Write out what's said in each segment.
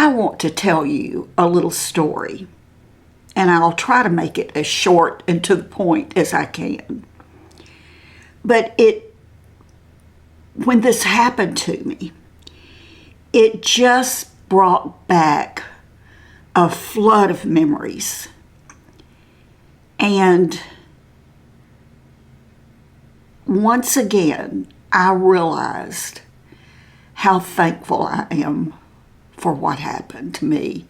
I want to tell you a little story, and I'll try to make it as short and to the point as I can. But when this happened to me, it just brought back a flood of memories. And once again, I realized how thankful I am for what happened to me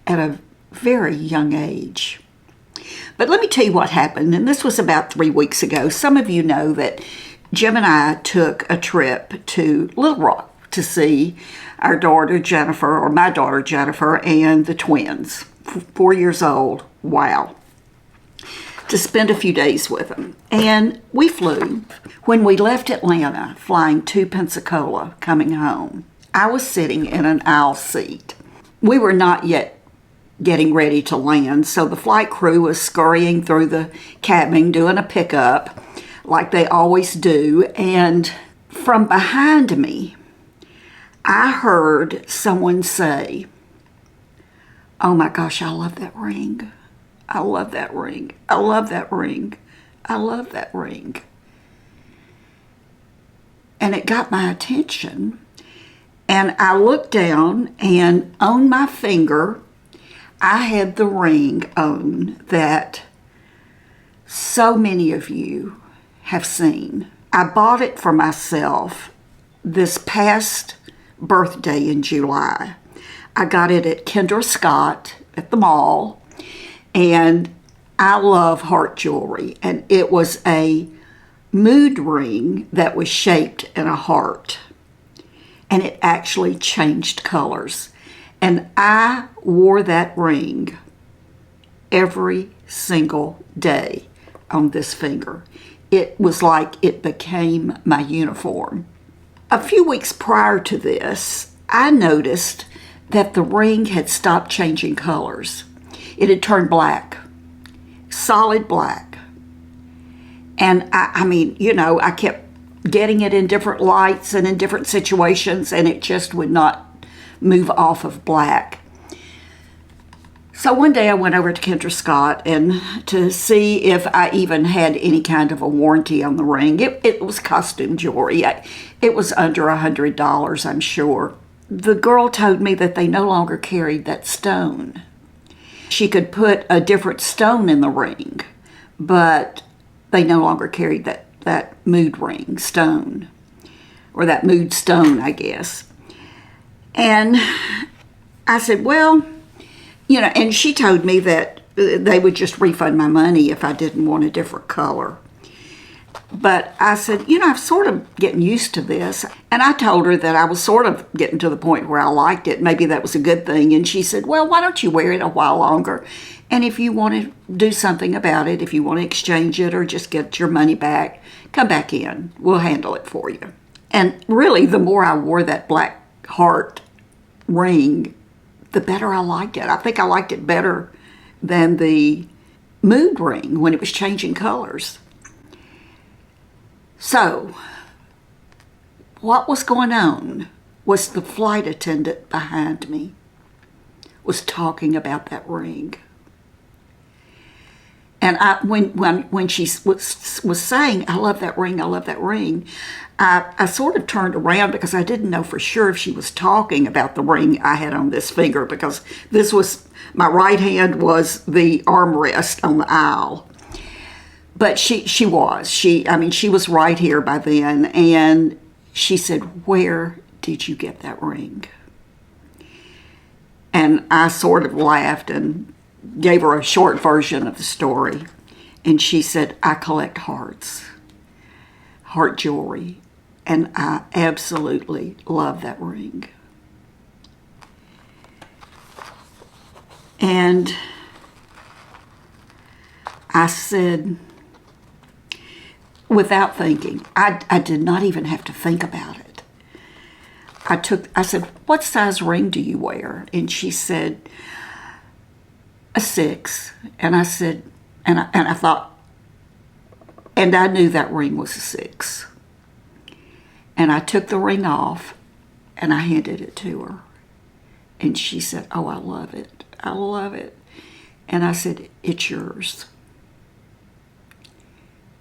at a very young age. But let me tell you what happened, and this was about 3 weeks ago. Some of you know that Jim and I took a trip to Little Rock to see our daughter Jennifer, or my daughter Jennifer, and the twins, 4 years old. Wow. To spend a few days with them. And we flew. When we left Atlanta, flying to Pensacola, coming home, I was sitting in an aisle seat. We were not yet getting ready to land, so the flight crew was scurrying through the cabin, doing a pickup, like they always do. And from behind me, I heard someone say, "Oh my gosh, I love that ring. I love that ring. I love that ring. I love that ring." And it got my attention. And I looked down, and on my finger, I had the ring on that so many of you have seen. I bought it for myself this past birthday in July. I got it at Kendra Scott at the mall, and I love heart jewelry, and it was a mood ring that was shaped in a heart, and it actually changed colors. And I wore that ring every single day on this finger. It was like it became my uniform. A few weeks prior to this, I noticed that the ring had stopped changing colors. It had turned black, solid black. And I mean, you know, I kept getting it in different lights and in different situations, and it just would not move off of black. So one day I went over to Kendra Scott and to see if I even had any kind of a warranty on the ring. It was costume jewelry. It was under $100, I'm sure. The girl told me that they no longer carried that stone. She could put a different stone in the ring, but they no longer carried that mood ring stone, or that mood stone, I guess. And I said, well, you know, and she told me that they would just refund my money if I didn't want a different color. But I said, you know, I'm sort of getting used to this. And I told her that I was sort of getting to the point where I liked it. Maybe that was a good thing. And she said, well, why don't you wear it a while longer? And if you want to do something about it, if you want to exchange it or just get your money back, come back in. We'll handle it for you. And really, the more I wore that black heart ring, the better I liked it. I think I liked it better than the mood ring when it was changing colors. So, what was going on was the flight attendant behind me was talking about that ring. And when she was saying, "I love that ring, I love that ring," I sort of turned around because I didn't know for sure if she was talking about the ring I had on this finger, because this was, my right hand was the armrest on the aisle. But she was right here by then, and she said, "Where did you get that ring?" And I sort of laughed and gave her a short version of the story. And she said, "I collect hearts, heart jewelry, and I absolutely love that ring." And I said, without thinking, I did not even have to think about it. I said, "What size ring do you wear?" And she said, "A 6. And I said, and I thought, and I knew that ring was a 6. And I took the ring off and I handed it to her. And she said, "Oh, I love it. I love it." And I said, "It's yours."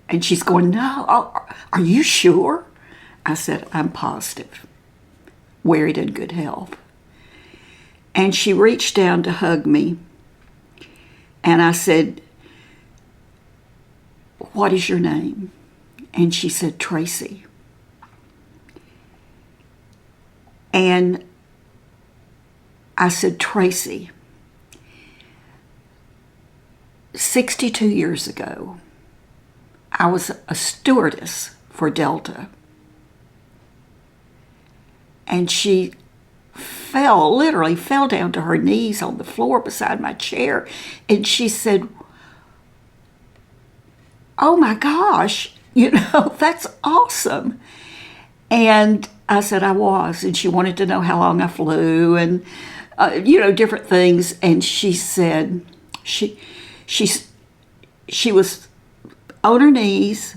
And she's going, "No, are you sure?" I said, "I'm positive. Wear it in good health." And she reached down to hug me. And I said, "What is your name?" And she said, "Tracy." And I said, "Tracy, 62 years ago, I was a stewardess for Delta." And she literally fell down to her knees on the floor beside my chair. And she said, "Oh my gosh, that's awesome." And I said I was. And she wanted to know how long I flew and, different things. And she said she was on her knees,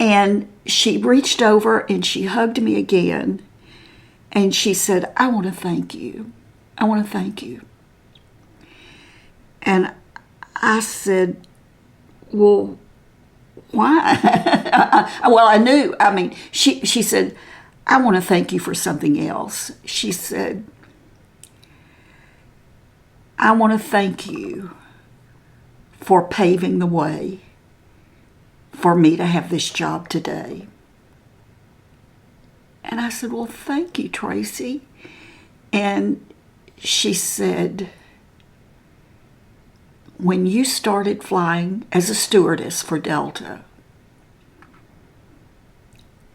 and she reached over and she hugged me again. And she said, "I want to thank you. I want to thank you." And I said, "Well, why?" Well, I knew. She said, "I want to thank you for something else." She said, "I want to thank you for paving the way for me to have this job today." And I said, "Well, thank you, Tracy." And she said, "When you started flying as a stewardess for Delta,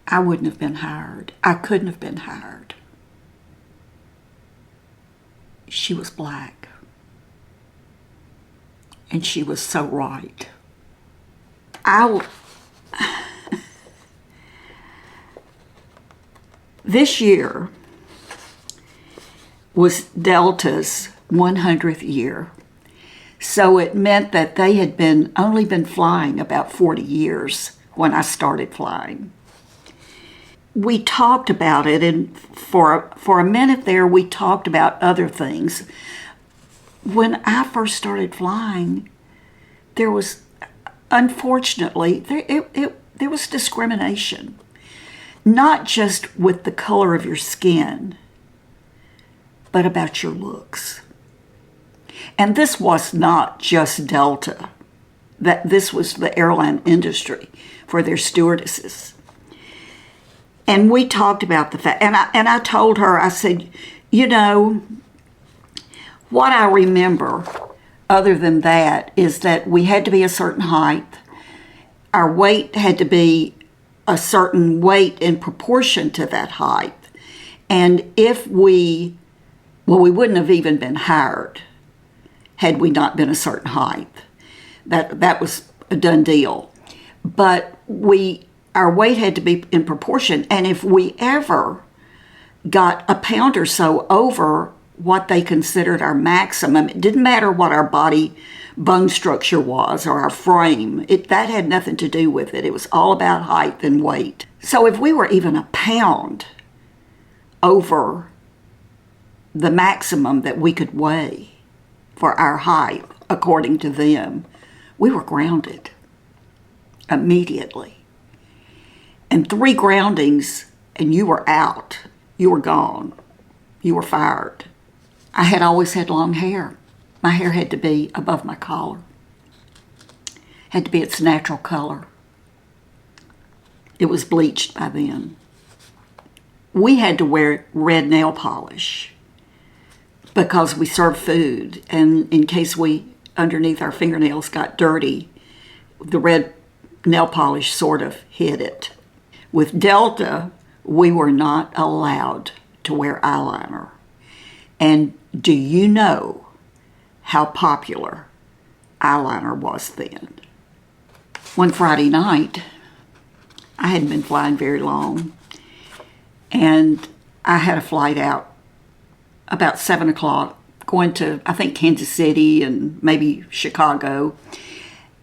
I wouldn't have been hired. I couldn't have been hired." She was black. And she was so right. This year was Delta's 100th year. So it meant that they had only been flying about 40 years when I started flying. We talked about it, and for a minute there, we talked about other things. When I first started flying, there was, unfortunately, there was discrimination. Not just with the color of your skin, but about your looks. And this was not just Delta. This was the airline industry for their stewardesses. And we talked about the fact, and I told her, I said, what I remember other than that is that we had to be a certain height. Our weight had to be a certain weight in proportion to that height. And if we wouldn't have even been hired had we not been a certain height. That was a done deal. But our weight had to be in proportion. And if we ever got a pound or so over what they considered our maximum, it didn't matter what our body bone structure was or our frame. That had nothing to do with it. It was all about height and weight. So if we were even a pound over the maximum that we could weigh for our height, according to them, we were grounded immediately. And 3 groundings and you were out. You were gone. You were fired. I had always had long hair. My hair had to be above my collar. Had to be its natural color. It was bleached by then. We had to wear red nail polish because we served food, and in case underneath our fingernails got dirty, the red nail polish sort of hid it. With Delta, we were not allowed to wear eyeliner. And do you know how popular eyeliner was then? One Friday night, I hadn't been flying very long, and I had a flight out about 7 o'clock, going to, I think, Kansas City and maybe Chicago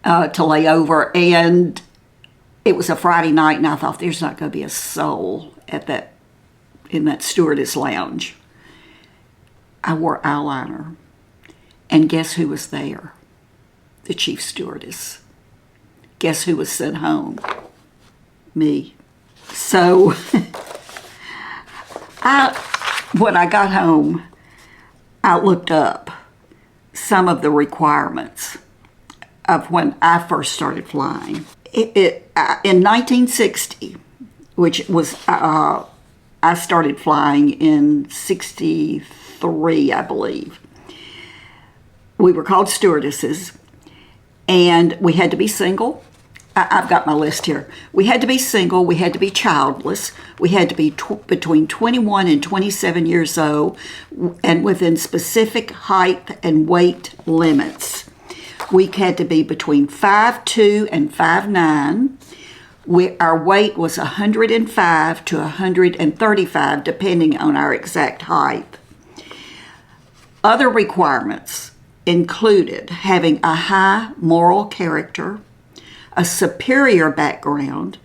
to lay over. And it was a Friday night, and I thought, there's not going to be a soul in that stewardess lounge. I wore eyeliner. And guess who was there? The chief stewardess. Guess who was sent home? Me. So when I got home, I looked up some of the requirements of when I first started flying. In 1960, which was, I started flying in 63, I believe. We were called stewardesses, and we had to be single. I've got my list here. We had to be single, we had to be childless, we had to be between 21 and 27 years old, and within specific height and weight limits. We had to be between 5'2" and 5'9". Our weight was 105 to 135, depending on our exact height. Other requirements included having a high moral character, a superior background,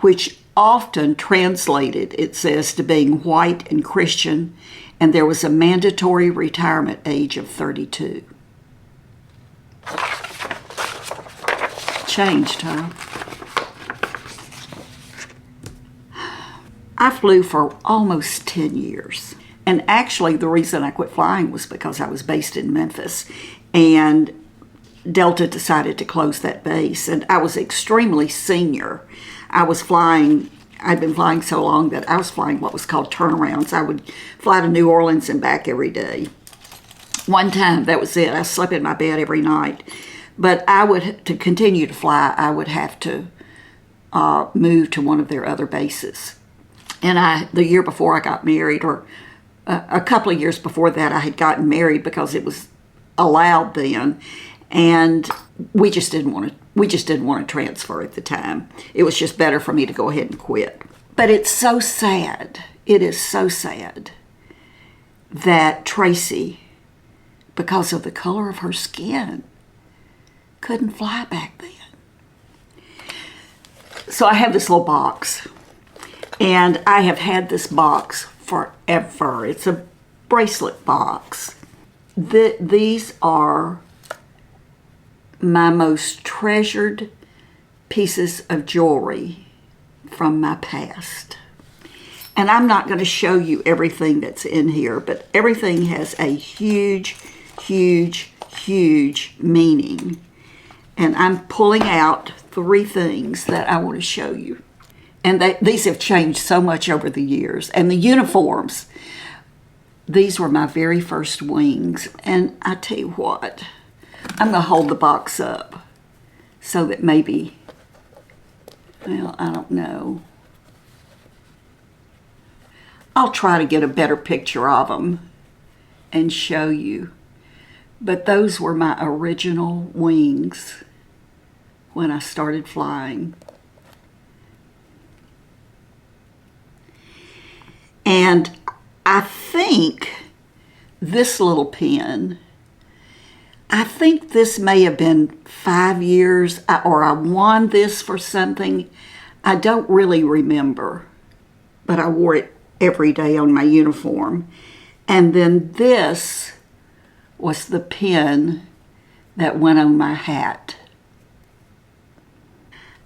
which often translated, it says, to being white and Christian, and there was a mandatory retirement age of 32. Changed, huh? I flew for almost 10 years. And actually, the reason I quit flying was because I was based in Memphis, and Delta decided to close that base, and I was extremely senior. I'd been flying so long that I was flying what was called turnarounds. I would fly to New Orleans and back every day. One time, that was it. I slept in my bed every night. But to continue to fly, I would have to move to one of their other bases. And the year before I got married, or a couple of years before that, I had gotten married because it was allowed then. And we just didn't want to transfer at the time. It was just better for me to go ahead and quit. But it's so sad. It is so sad that Tracy, because of the color of her skin, couldn't fly back then. So I have this little box, and I have had this box forever. It's a bracelet box. These are my most treasured pieces of jewelry from my past. And I'm not going to show you everything that's in here, but everything has a huge, huge, huge meaning. And I'm pulling out 3 things that I want to show you. And these have changed so much over the years. And the uniforms, these were my very first wings. And I tell you what, I'm going to hold the box up so that maybe, well, I don't know. I'll try to get a better picture of them and show you. But those were my original wings when I started flying. And I think this little pin, I think this may have been 5 years, or I won this for something. I don't really remember, but I wore it every day on my uniform. And then this was the pin that went on my hat.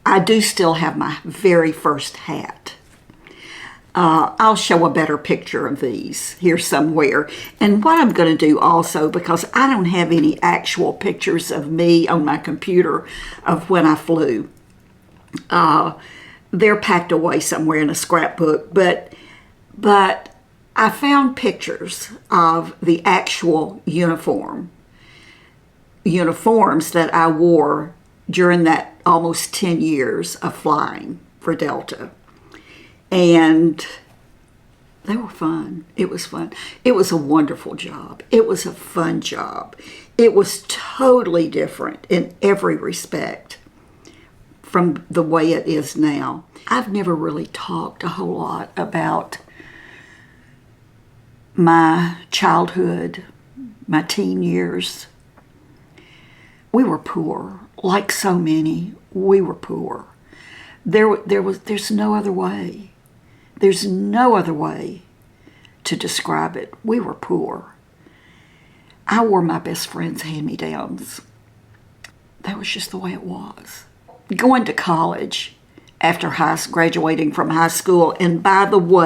I do still have my very first hat. I'll show a better picture of these here somewhere. And what I'm going to do also, because I don't have any actual pictures of me on my computer of when I flew. They're packed away somewhere in a scrapbook, but I found pictures of the actual uniforms that I wore during that almost 10 years of flying for Delta. And they were fun. It was fun. It was a wonderful job. It was a fun job. It was totally different in every respect from the way it is now. I've never really talked a whole lot about my childhood, my teen years. We were poor, like so many. We were poor. There's no other way. There's no other way to describe it. We were poor. I wore my best friend's hand-me-downs. That was just the way it was. Going to college after graduating from high school, and by the way,